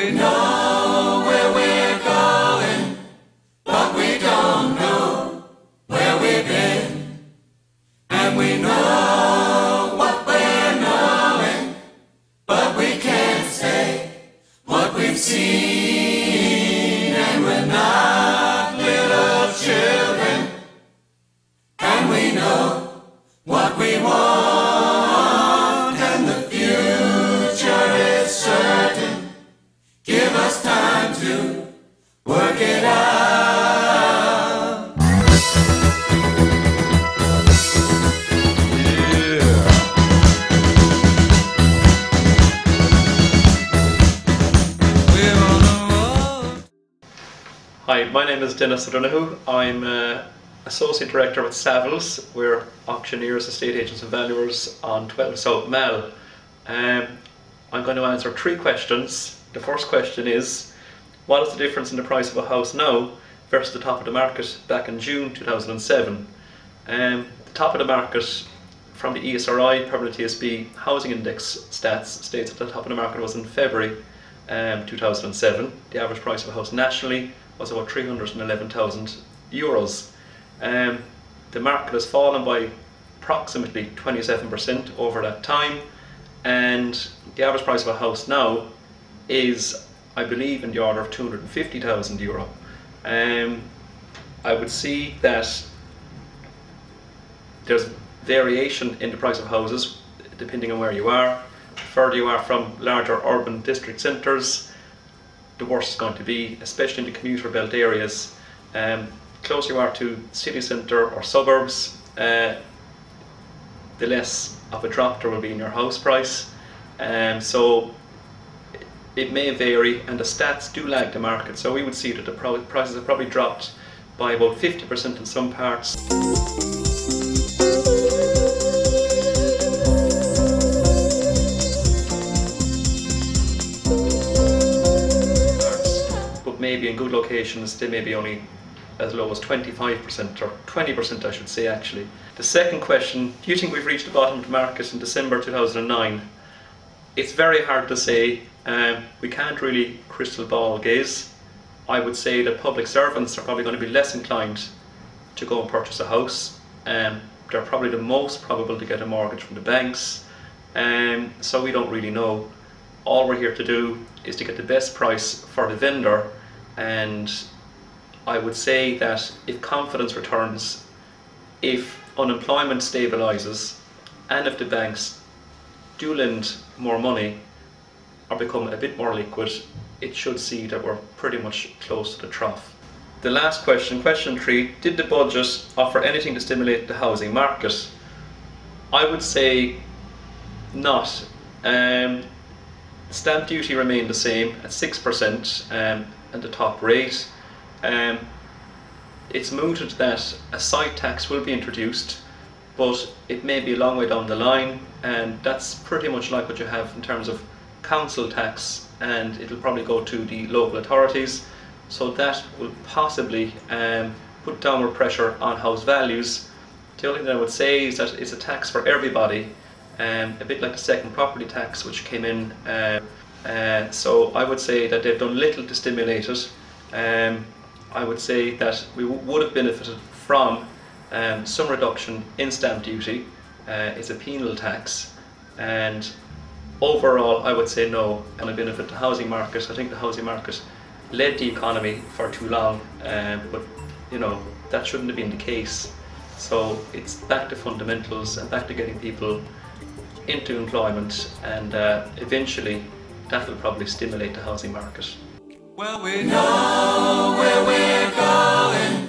we know where we're going, but we don't know where we've been. And we know what we're knowing, but we can't say what we've seen. And we're not little children, and we know what we want, and the future is certain. Give us time to work it out. Yeah. We're on the road. Hi, my name is Dennis O'Donoghue. I'm Associate Director with Savills. We're auctioneers, estate agents and valuers on 12 South Mall. I'm going to answer 3 questions. The first question is, what is the difference in the price of a house now versus the top of the market back in June 2007? The top of the market from the ESRI, Permanent TSB Housing Index stats states that the top of the market was in February 2007. The average price of a house nationally was about €311,000. The market has fallen by approximately 27% over that time, and the average price of a house now is, I believe, in the order of €250,000. I would see that there's variation in the price of houses depending on where you are. The further you are from larger urban district centres, the worse it's going to be, especially in the commuter belt areas. Closer you are to city centre or suburbs, the less of a drop there will be in your house price. So it may vary, and the stats do lag the market, so we would see that the prices have probably dropped by about 50% in some parts. But maybe in good locations they may be only as low as 25%, or 20% I should say actually. The second question, do you think we've reached the bottom of the market in December 2009? It's very hard to say. We can't really crystal ball gaze. I would say that public servants are probably going to be less inclined to go and purchase a house. They're probably the most probable to get a mortgage from the banks. So we don't really know. All we're here to do is to get the best price for the vendor, and I would say that if confidence returns, if unemployment stabilises, and if the banks do lend more money or become a bit more liquid, it should see that we're pretty much close to the trough. The last question, question 3, did the budget offer anything to stimulate the housing market? I would say not. Stamp duty remained the same at 6% and the top rate. It's mooted that a site tax will be introduced, but it may be a long way down the line, and that's pretty much like what you have in terms of council tax, and it'll probably go to the local authorities, so that will possibly put downward pressure on house values. The only thing I would say is that it's a tax for everybody, a bit like the second property tax which came in, so I would say that they've done little to stimulate it. I would say that we would have benefited from some reduction in stamp duty. It's a penal tax, and overall I would say no, and it benefit the housing market. I think the housing market led the economy for too long, but you know, that shouldn't have been the case. So it's back to fundamentals and back to getting people into employment, and eventually that will probably stimulate the housing market. Well, we know where we're going,